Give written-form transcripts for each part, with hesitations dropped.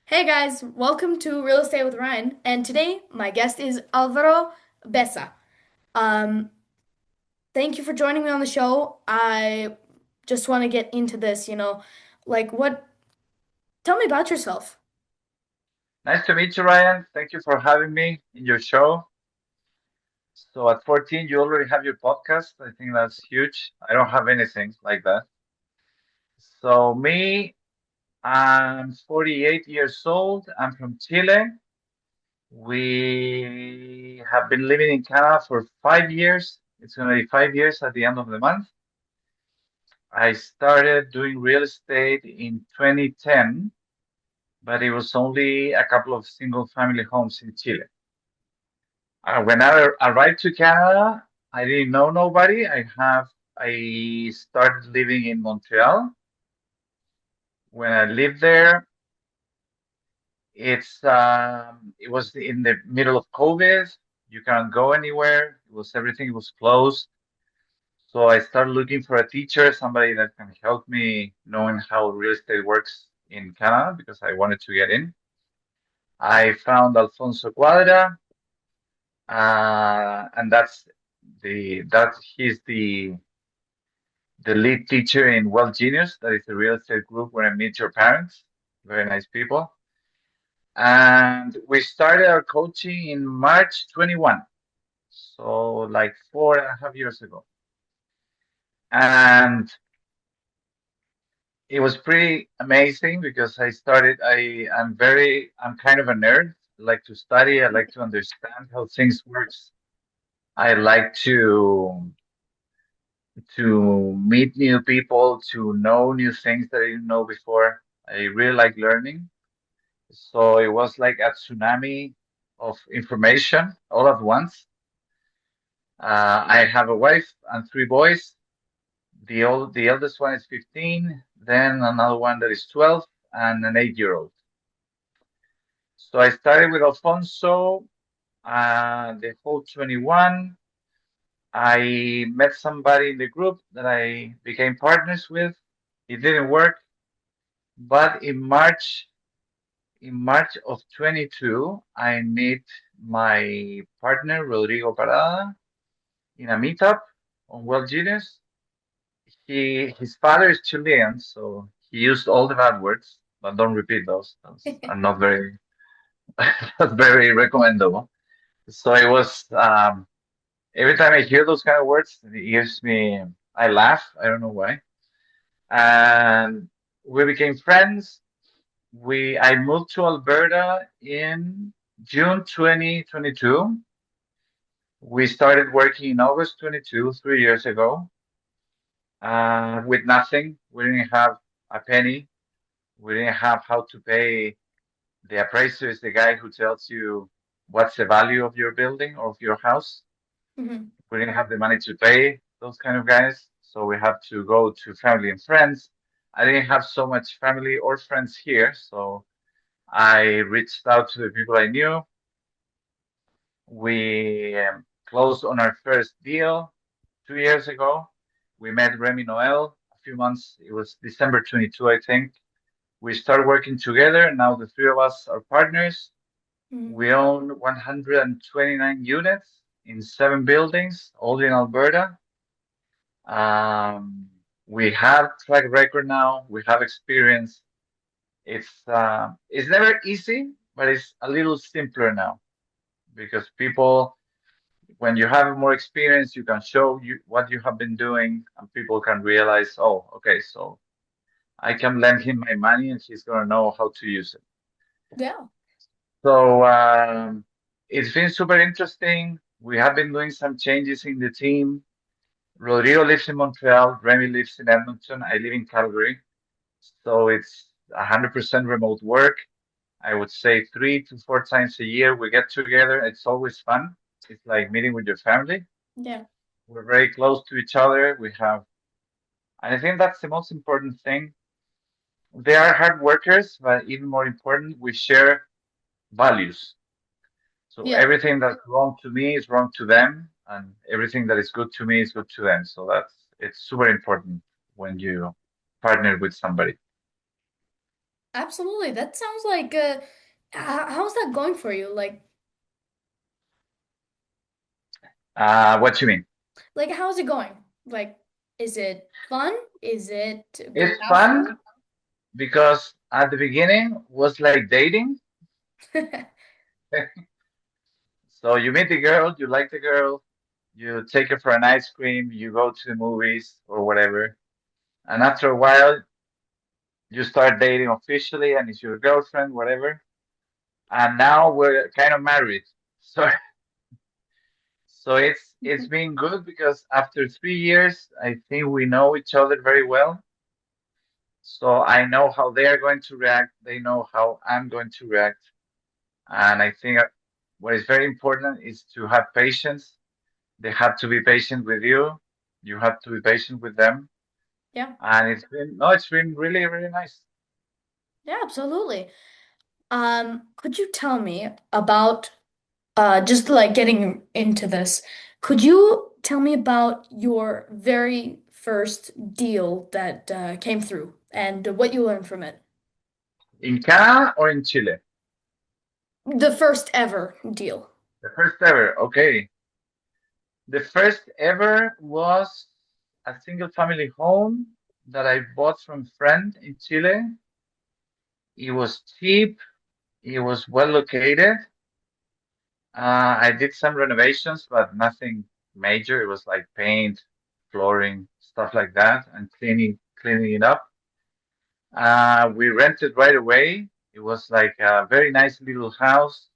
Hey guys, welcome to Real Estate with Ryan. And today my guest is Alvaro Besa. Um, Thank you for joining me on the show. I just want to get into this, like what, tell me about yourself. Nice to meet you, Ryan. Thank you for having me in your show. So at 14, you already have your podcast. I think that's huge. I don't have anything like that. So me, I'm 48 years old. I'm from Chile. We have been living in Canada for 5 years. It's going to be 5 years at the end of the month. I started doing real estate in 2010, but it was only a couple of single family homes in Chile. When I arrived to Canada, I didn't know nobody. I started living in Montreal. When I lived there, it was in the middle of COVID. You can't go anywhere. Everything was closed. So I started looking for a teacher, somebody that can help me knowing how real estate works in Canada because I wanted to get in. I found Alfonso Cuadra, and he's the lead teacher in Well Genius. That is the real estate group where I meet your parents. Very nice people. And we started our coaching in March 21. So like 4.5 years ago. And it was pretty amazing because I'm kind of a nerd. I like to study. I like to understand how things works. I like to meet new people, to know new things that I didn't know before. I really like learning. So it was like a tsunami of information all at once. I have a wife and three boys. The eldest one is 15, then another one that is 12, and an 8-year-old. So I started with Alfonso, the whole 21. I met somebody in the group that I became partners with. It didn't work, but in March of 22, I meet my partner, Rodrigo Parada, in a meetup on Well Genius. His father is Chilean, so he used all the bad words, but don't repeat those. Those are not very, not very recommendable. So it was, every time I hear those kind of words, I laugh. I don't know why. And we became friends. I moved to Alberta in June 2022. We started working in August 22, 3 years ago, with nothing. We didn't have a penny. We didn't have how to pay. The appraiser is the guy who tells you what's the value of your building or of your house. Mhm. We didn't have the money to pay those kind of guys, so we have to go to family and friends. I didn't have so much family or friends here, so I reached out to the people I knew. We closed on our first deal 2 years ago. We met Remy Noel a few months. It was December 22, I think. We started working together. Now the three of us are partners. Mhm. We own 129 units in 7 buildings, all in Alberta. Um, we have track record now. We have experience. It's never easy, but it's a little simpler now because people, when you have more experience, you can show you what you have been doing, and people can realize, oh, okay, so I can lend him my money, and he's gonna know how to use it. Yeah. So it's been super interesting. We have been doing some changes in the team. Rodrigo lives in Montreal. Remy lives in Edmonton. I live in Calgary. So it's 100% remote work. I would say 3 to 4 times a year we get together. It's always fun. It's like meeting with your family. Yeah. We're very close to each other. And I think that's the most important thing. They are hard workers, but even more important, we share values. So Yeah. everything that's wrong to me is wrong to them, and everything that is good to me is good to them. So it's super important when you partner with somebody. Absolutely. That sounds like how's that going for you? What you mean? Like how's it going? Like, is it fun? Is it go It's faster? fun because at the beginning was like dating. So you meet the girl, you like the girl, you take her for an ice cream, you go to the movies or whatever, and after a while you start dating officially, and it's your girlfriend, whatever. And now we're kind of married. So so it's been good because after 3 years, I think we know each other very well. So I know how they are going to react. They know how I'm going to react. And I think what is very important is to have patience. They have to be patient with you. You have to be patient with them. Yeah. And it's been, no, it's been really, really nice. Yeah, absolutely. Could you tell me about just like getting into this, could you tell me about your very first deal that came through and what you learned from it? In Canada or in Chile? The first ever deal. The first ever. Okay. The first ever was a single family home that I bought from a friend in Chile. It was cheap. It was well located. I did some renovations, but nothing major. It was like paint, flooring, stuff like that, and cleaning it up. We rented right away. It was like a very nice little house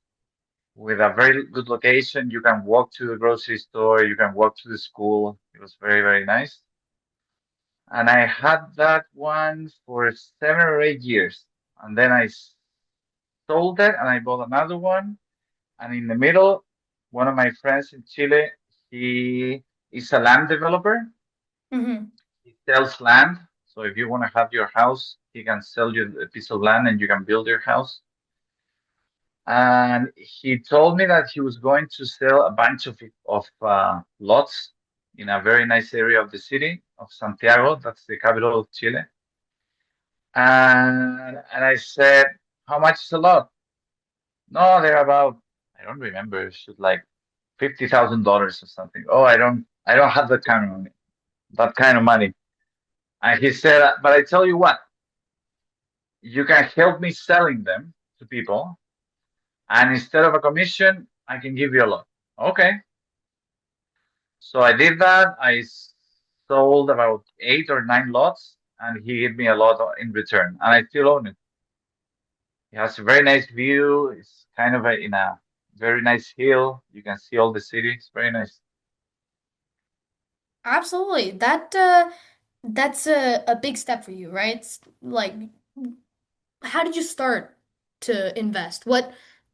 with a very good location. You can walk to the grocery store, you can walk to the school. It was very, very nice. And I had that one for 7 or 8 years. And then I sold it and I bought another one. And in the middle, one of my friends in Chile, he is a land developer. Hmm. He sells land. So if you want to have your house, he can sell you a piece of land and you can build your house. And he told me that he was going to sell a bunch of lots in a very nice area of the city of Santiago. That's the capital of Chile. And I said, "How much is a lot?" No, they're about, I don't remember. It's like $50,000 or something. Oh, I don't have that kind of money. That kind of money. And he said, "But I tell you what, you can help me selling them to people, and instead of a commission, I can give you a lot." Okay. So I did that. Sold about 8 or 9 lots, and he gave me a lot in return, and I still own it. It has a very nice view. It's kind of in a very nice hill. You can see all the city. It's very nice. Absolutely. That's a big step for you, right? Like, how did you start to invest? What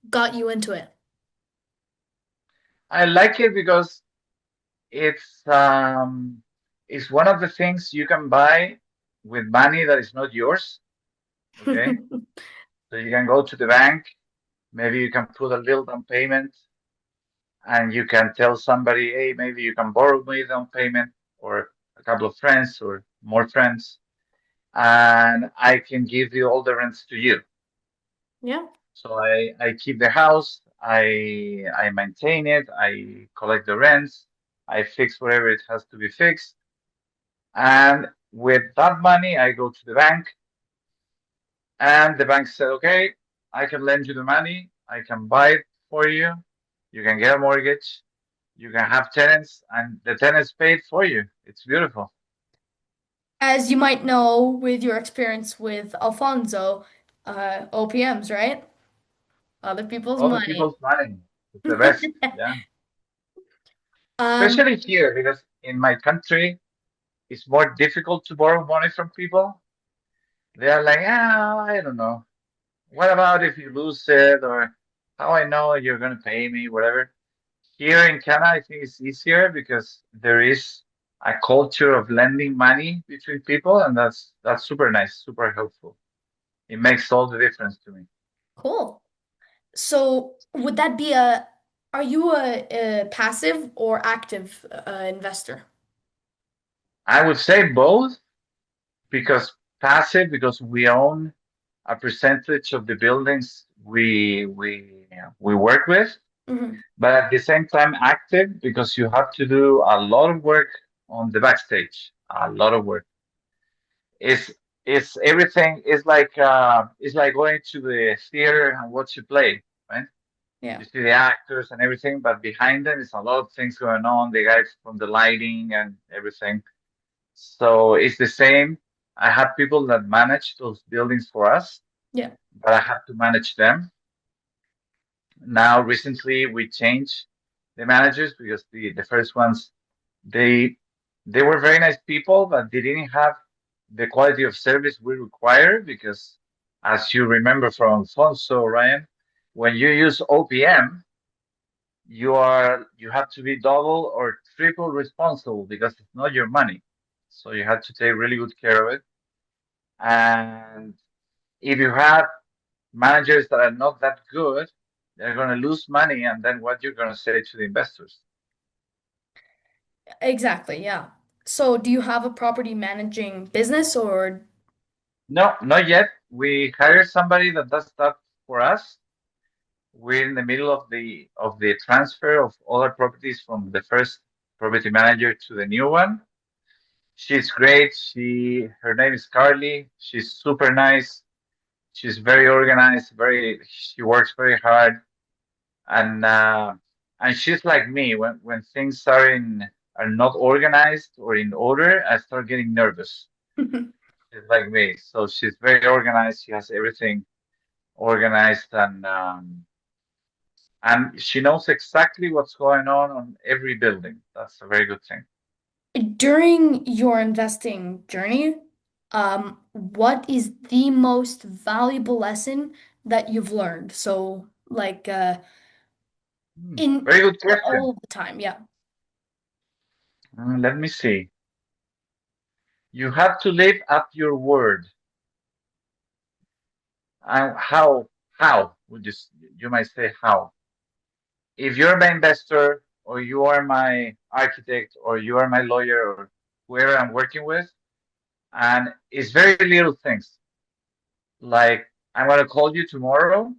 got you into it? I like it because it's um it's one of the things you can buy with money that is not yours. Okay, so you can go to the bank. Maybe you can put a little down payment, and you can tell somebody, "Hey, maybe you can borrow me down payment, or a couple of friends, or more friends, and I can give you all the rents to you." Yeah. So I keep the house, I maintain it, I collect the rents, I fix whatever it has to be fixed, and with that money I go to the bank, and the bank said, "Okay, I can lend you the money, I can buy it for you, you can get a mortgage, you can have tenants, and the tenants paid for you." It's beautiful. As you might know with your experience with Alfonso, OPMs, right? Other people's Other money. people's money. It's the best. Yeah. Um, Especially here, because in my country, it's more difficult to borrow money from people. They are like, "Ah, I don't know. What about if you lose it, or how I know you're going to pay me, whatever." Here in Canada, I think it's easier because there is a culture of lending money between people, and that's super nice, super helpful. It makes all the difference to me. cool. So would that be are you a passive or active investor? I would say both because passive, because we own a percentage of the buildings we work with, Hmm. but at the same time active because you have to do a lot of work on the backstage. A lot of work. It's it's everything is it's like going to the theater and watch a play, right? Yeah. You see the actors and everything, but behind them is a lot of things going on. The guys from the lighting and everything. So it's the same. I have people that manage those buildings for us, Yeah. but I have to manage them. Now, recently, we changed the managers because the first ones they they were very nice people, but they didn't have the quality of service we require because, as you remember from Alfonso, Ryan, when you use OPM, you have to be double or triple responsible because it's not your money. So you have to take really good care of it. And if you have managers that are not that good, they're going to lose money. And then what you're going to say to the investors? Exactly. Yeah. So, do you have a property managing business or? No, not yet. We hire somebody that does that for us. We're in the middle of the transfer of all our properties from the first property manager to the new one. She's great. Her name is Carly. She's super nice. She's very organized. She works very hard, and she's like me. When things are not organized or in order, I start getting nervous. She's like me, so she's very organized. She has everything organized, and she knows exactly what's going on every building. That's a very good thing. During your investing journey, what is the most valuable lesson that you've learned? So, like, in Very good all question. of the time, yeah. Let me see. You have to live up your word. How would you might say how? If you're my investor or you are my architect or you are my lawyer or whoever I'm working with, and it's very little things like I'm gonna call you tomorrow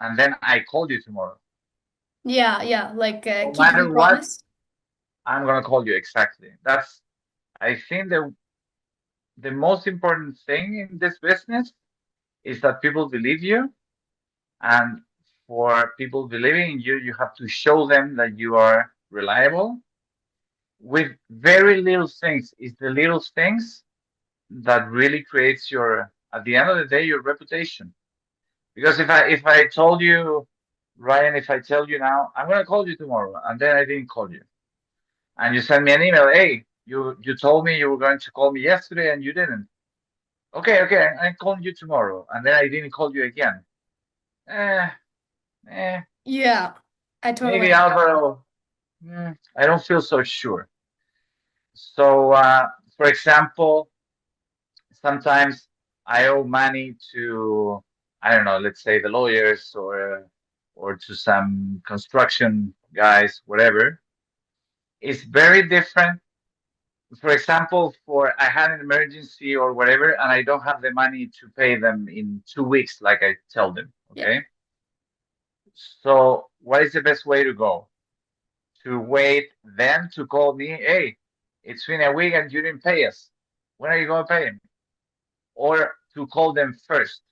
and then I call you tomorrow. Yeah, yeah, like No keeping a matter what, promise. I'm gonna call you exactly. That's I think the most important thing in this business is that people believe you, and for people believing in you, you have to show them that you are reliable with very little things. It's the little things that really creates at the end of the day, your reputation. Because if I told you, Ryan, if I tell you now, I'm gonna call you tomorrow, and then I didn't call you, and you send me an email, hey, you told me you were going to call me yesterday and you didn't. Okay, okay, I'm calling you tomorrow, and then I didn't call you again. Eh, eh, Yeah, I totally maybe understand. Alvaro. I don't feel so sure. So, for example, sometimes I owe money to, I don't know, let's say the lawyers or to some construction guys, whatever. It's very different. For example, for I had an emergency or whatever, and I don't have the money to pay them in 2 weeks, like I tell them. Yeah. Okay. So, what is the best way to go? To wait them to call me, hey, it's been a week and you didn't pay us. When are you going to pay me? Or to call them first.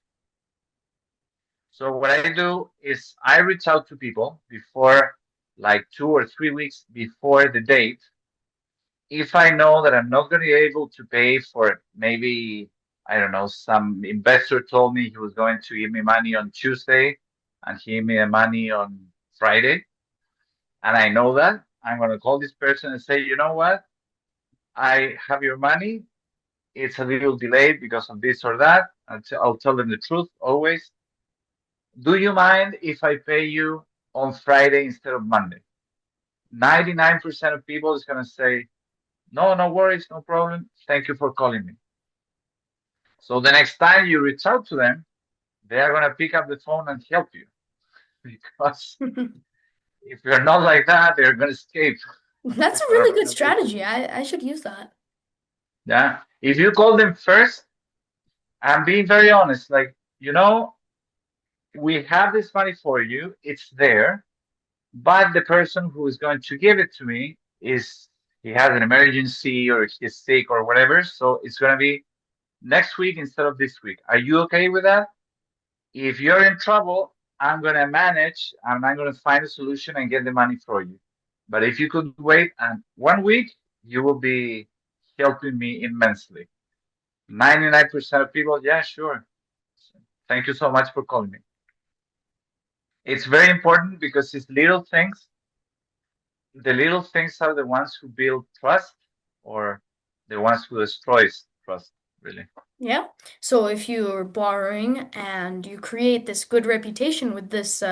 So what I do is I reach out to people before, like 2 or 3 weeks before the date. If I know that I'm not going to be able to pay for maybe, I don't know, some investor told me he was going to give me money on Tuesday and he gave me the money on Friday, and I know that, I'm going to call this person and say, you know what? I have your money. It's a little delayed because of this or that. I'll tell them the truth always. Do you mind if I pay you on Friday instead of Monday? 99% of people is going to say, no, no worries, no problem. Thank you for calling me. So the next time you reach out to them, they are going to pick up the phone and help you. Because if you're not like that, they're going to escape That's a or really run good away from strategy. you. I should use that. Yeah. If you call them first, I'm being very honest. Like you know, we have this money for you. It's there, but the person who is going to give it to me is he has an emergency or he's sick or whatever. So it's going to be next week instead of this week. Are you okay with that? If you're in trouble, I'm going to manage and I'm going to find a solution and get the money for you. But if you could wait and 1 week, you will be helping me immensely. 99% of people, yeah, sure. Thank you so much for calling me. It's very important because it's little things. The little things are the ones who build trust or the ones who destroys trust, really. Yeah. So if you're borrowing and you create this good reputation with this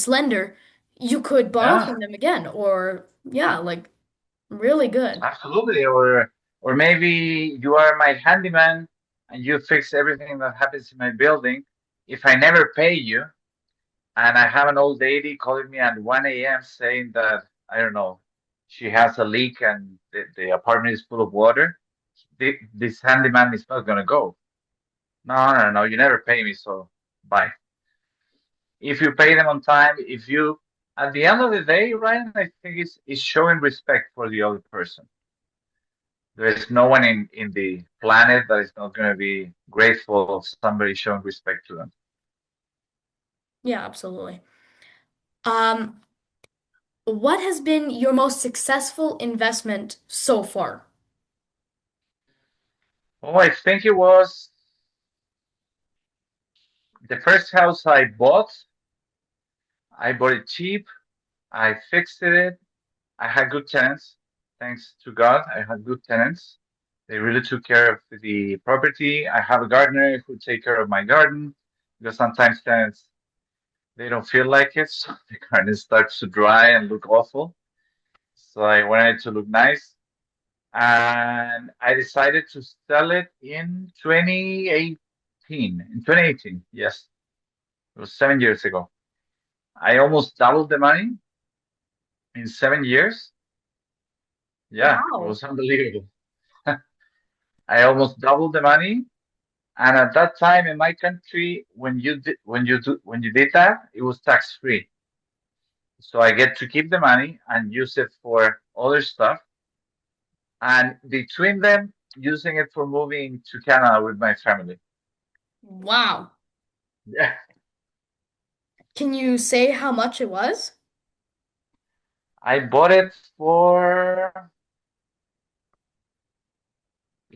lender, you could borrow Yeah, from them again, or yeah, like really good. absolutely. Or maybe you are my handyman and you fix everything that happens in my building. If I never pay you and I have an old lady calling me at 1 a.m. saying that, I don't know, she has a leak and the apartment is full of water, this handyman is not going to go. No, no, no, you never pay me, so bye. If you pay them on time, if you, at the end of the day, Ryan, I think it's showing respect for the other person. There is no one in the planet that is not going to be grateful of somebody showing respect to them. Yeah, absolutely. Um, what has been your most successful investment so far? Oh, I think it was the first house I bought. I bought it cheap. I fixed it. I had good tenants. Thanks to God, I had good tenants. They really took care of the property. I have a gardener who take care of my garden because sometimes tenants they don't feel like it, so the garden starts to dry and look awful. So I wanted it to look nice, and I decided to sell it in 2018. In 2018, yes, it was 7 years ago. I almost doubled the money in 7 years. Yeah, it Wow. was unbelievable. I almost doubled the money, and at that time in my country, when you did that, it was tax free. So I get to keep the money and use it for other stuff, and between them, using it for moving to Canada with my family. Wow. Yeah, Can you say how much it was? I bought it for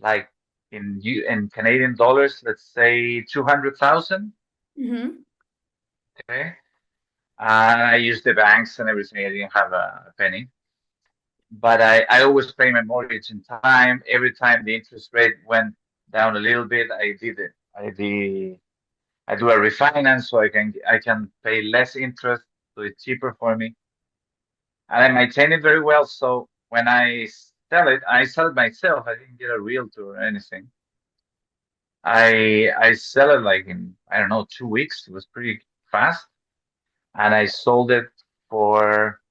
like in Canadian dollars, let's say 200,000. Mm-hmm. Okay, and I used the banks and everything. I didn't have a penny, but I always pay my mortgage in time. Every time the interest rate went down a little bit, I did it. I do a refinance so I can pay less interest, so it's cheaper for me, and I maintain it very well. So when I sell it myself. I didn't get a realtor or anything. I sell it like in I don't know 2 weeks. It was pretty fast, and I sold it for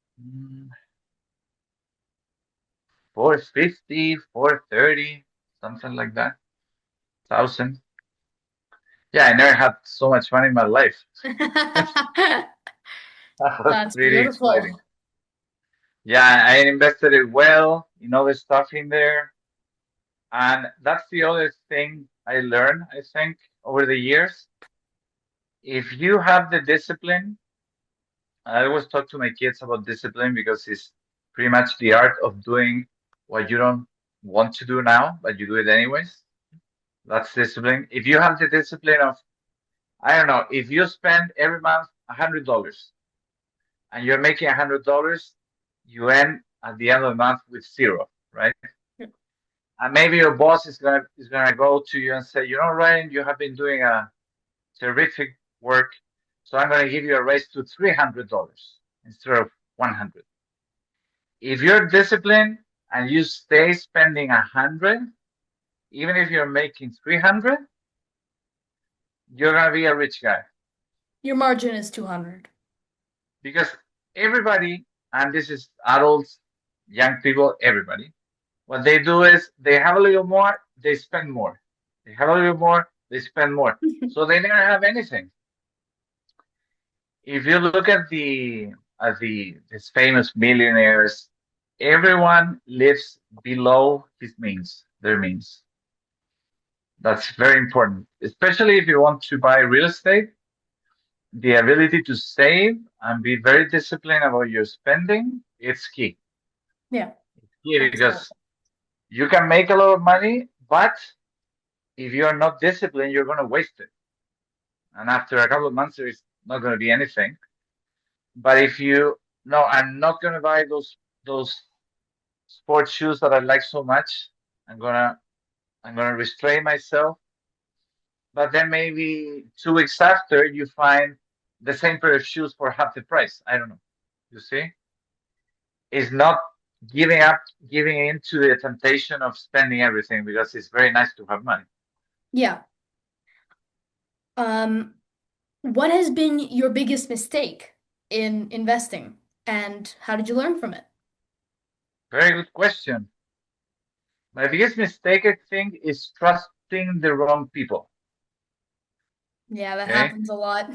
450, 430, something like that. Thousand. Yeah, I never had so much money in my life. That was That's pretty exciting. beautiful. Yeah, I invested it well in other stuff in there. And that's the other thing I learned, I think, over the years. If you have the discipline, I always talk to my kids about discipline because it's pretty much the art of doing what you don't want to do now, but you do it anyways. That's discipline. If you have the discipline of, I don't know, if you spend every month $100 and you're making $100, you end at the end of the month with zero, right? And maybe your boss is gonna go to you and say, Ryan, you have been doing a terrific work, so I'm gonna give you a raise to $300 instead of 100. If you're disciplined and you stay spending 100, even if you're making 300, you're gonna be a rich guy Your margin is 200. because everybody, and this is adults, young people, everybody, what they do is they have a little more, they spend more. They have a little more, They spend more. So they never have anything. If you look at the these famous millionaires, everyone lives below his means, their means. That's very important, especially if you want to buy real estate. The ability to save and be very disciplined about your spending, it's key. Yeah, Key absolutely. because you can make a lot of money, but if you're not disciplined, you're going to waste it. And after a couple of months, there is not going to be anything. But if you, no, I'm not going to buy those sports shoes that I like so much. I'm gonna I'm gonna restrain myself. But then maybe 2 weeks after, you find the same pair of shoes for half the price. I don't know. You see, it's not giving up, giving in to the temptation of spending everything because it's very nice to have money. Yeah. Um, what has been your biggest mistake in investing, and how did you learn from it? Very good question. My biggest mistake, I think, is trusting the wrong people. Yeah, that Okay, happens a lot.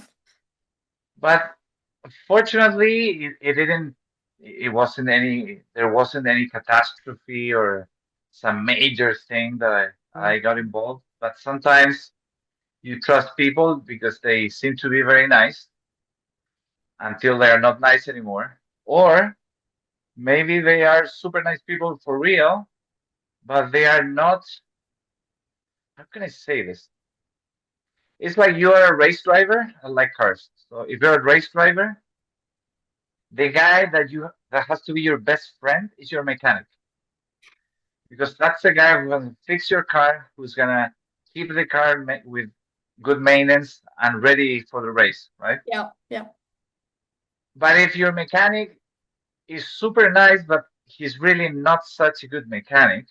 but fortunately, it didn't. It wasn't any. There wasn't any catastrophe or some major thing that I got involved. But sometimes you trust people because they seem to be very nice until they are not nice anymore, or maybe they are super nice people for real, but they are not. How can I say this? It's like you are a race driver. I like cars. So if you're a race driver, the guy that has to be your best friend is your mechanic because that's the guy who's gonna fix your car, who's gonna keep the car with good maintenance and ready for the race, right? Yeah, yeah, But if your mechanic is super nice, but he's really not such a good mechanic,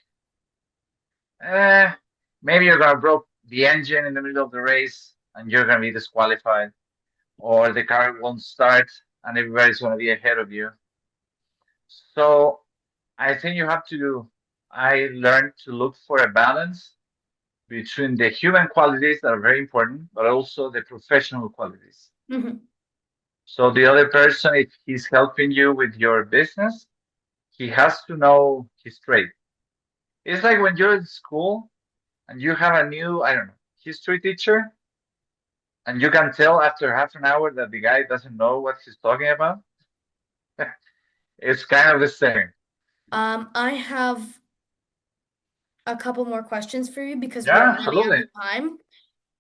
eh, maybe you're gonna broke the engine in the middle of the race and you're gonna be disqualified, or the car won't start and everybody's gonna be ahead of you. So I think you have to. I learned to look for a balance between the human qualities that are very important, but also the professional qualities. hmm, So the other person, if he's helping you with your business, he has to know his trade. It's like when you're in school and you have a new, I don't know, history teacher, and you can tell after half an hour that the guy doesn't know what he's talking about. It's kind of the same. I have a couple more questions for you because we're Yeah, already out absolutely. of time.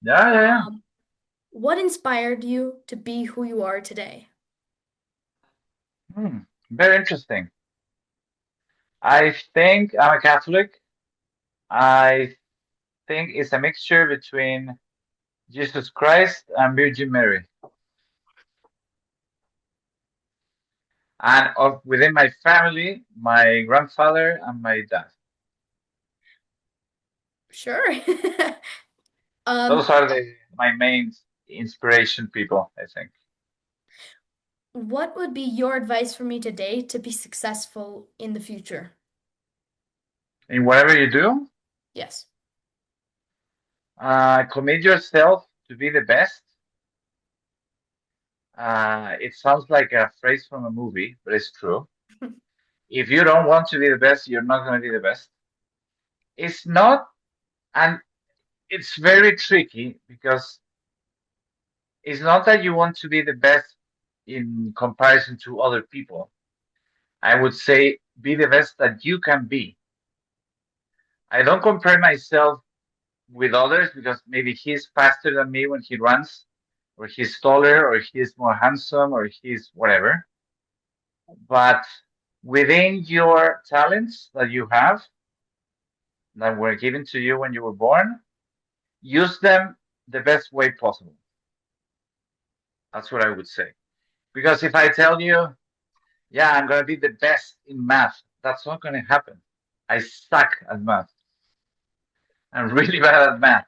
Yeah, yeah, yeah. Um, what inspired you to be who you are today? Hmm. Very interesting. I think I'm a Catholic. I think it's a mixture between Jesus Christ and Virgin Mary. And within my family, my grandfather and my dad. Sure. Um, Those are my main inspiration people, I think. what would be your advice for me today to be successful in the future? In whatever you do, Yes. commit yourself to be the best. It sounds like a phrase from a movie, but it's true. If you don't want to be the best, you're not going to be the best. It's not, and it's very tricky because it's not that you want to be the best in comparison to other people. I would say be the best that you can be. I don't compare myself with others because maybe he's faster than me when he runs, or he's taller, or he's more handsome, or he's whatever. But within your talents that you have, that were given to you when you were born, use them the best way possible. That's what I would say. Because if I tell you, yeah, I'm going to be the best in math, that's not going to happen. I suck at math. I'm really bad at math.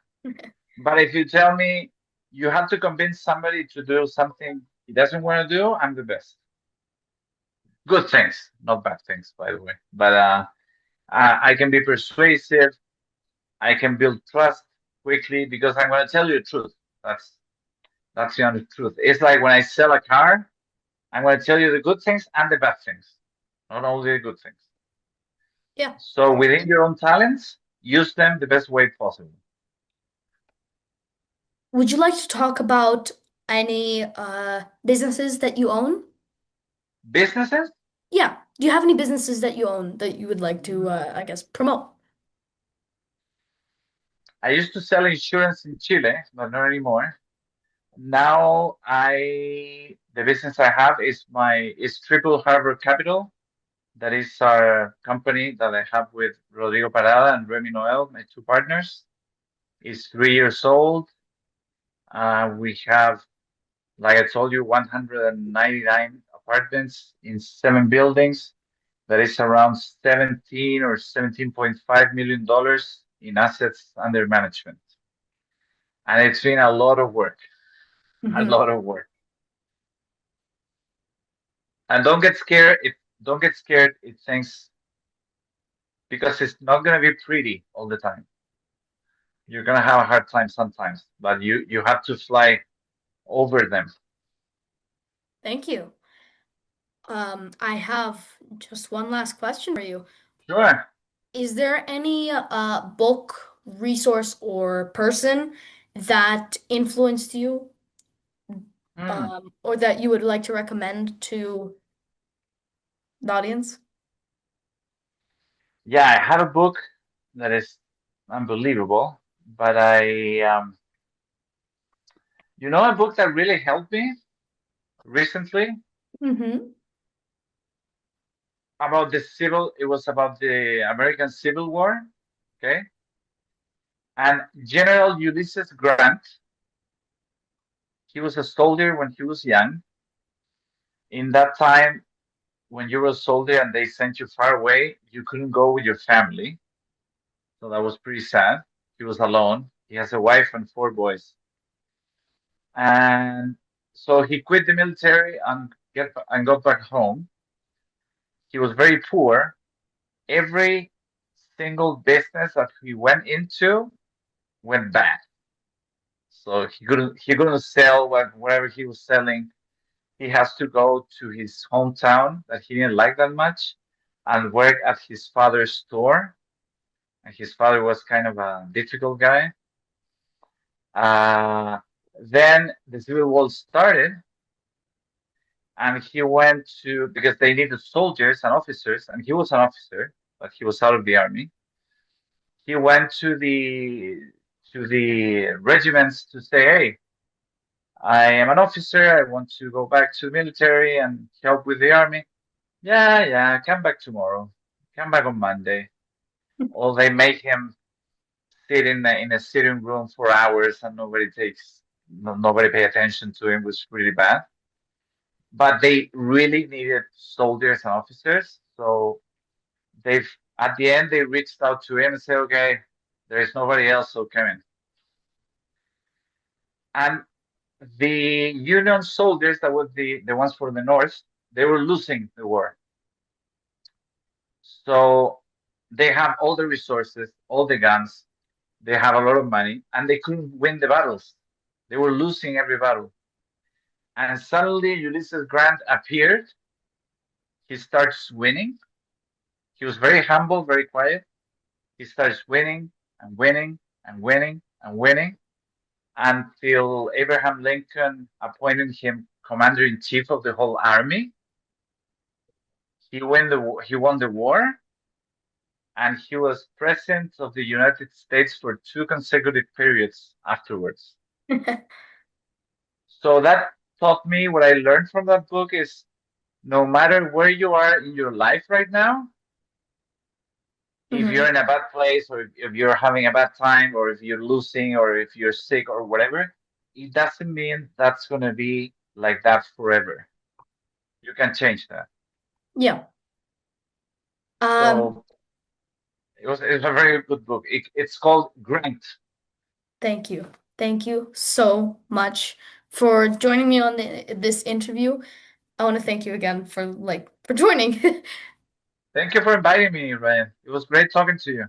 But if you tell me you have to convince somebody to do something he doesn't want to do, I'm the best. Good things, not bad things, by the way. But I can be persuasive. I can build trust. quickly because I'm going to tell you the truth. That's that's the honest truth. It's like when I sell a car, I'm going to tell you the good things and the bad things, not only the good things. Yeah. So within your own talents, use them the best way possible. Would you like to talk about any businesses that you own? Businesses, Yeah. Do you have any businesses that you own that you would like to, I guess, promote? I used to sell insurance in Chile, but not anymore. Now the business I have is Triple Harbor Capital. That is our company that I have with Rodrigo Parada and Remy Noel, my two partners. It's 3 years old. We have, like I told you, 199 apartments in 7 buildings. That is around 17 or $17.5 million in assets under management. And it's been a lot of work, a Hmm. lot of work. And don't get scared. Don't get scared. It things because it's not gonna be pretty all the time. You're gonna have a hard time sometimes, but you have to fly over them. Thank you. I have just one last question for you. Sure. Is there any book, resource, or person that influenced you, Hmm. or that you would like to recommend to the audience? Yeah, I have a book that is unbelievable, but a book that really helped me recently Mm-hmm. it was about the American Civil War, okay? And General Ulysses Grant, he was a soldier when he was young. In that time, when you were a soldier and they sent you far away, you couldn't go with your family. So that was pretty sad. He was alone. He has a wife and 4 boys. And so he quit the military and got back home. He was very poor. Every single business that he went into went bad. So he couldn't sell whatever he was selling. He has to go to his hometown that he didn't like that much and work at his father's store. And his father was kind of a difficult guy. Uh, then the Civil War started, and he went to because they needed soldiers and officers, and he was an officer, but he was out of the army. He went to the regiments to say, "Hey, I am an officer. I want to go back to the military and help with the army." Yeah, yeah, come back tomorrow. Come back on Monday. Or they make him sit in a sitting room for hours and nobody pay attention to him, was really bad. But they really needed soldiers and officers, so they've at the end they reached out to him and said, "Okay, there is nobody else, so come in." And the Union soldiers that were the ones from the north, they were losing the war. So they have all the resources, all the guns, they have a lot of money, and they couldn't win the battles. They were losing every battle. And suddenly Ulysses Grant appeared. He starts winning. He was very humble, very quiet. He starts winning and winning and winning and winning until Abraham Lincoln appointed him commander in chief of the whole army. He won the war, and he was president of the United States for 2 consecutive periods afterwards. So that taught me what I learned from that book is no matter where you are in your life right now, if Hmm. you're in a bad place or if you're having a bad time or if you're losing or if you're sick or whatever, it doesn't mean that's going to be like that forever. You can change that. Yeah. Um, So it's a very good book. It's called Grant. Thank you. Thank you so much for joining me on this interview. I want to thank you again for joining. Thank you for inviting me, Ryan. It was great talking to you.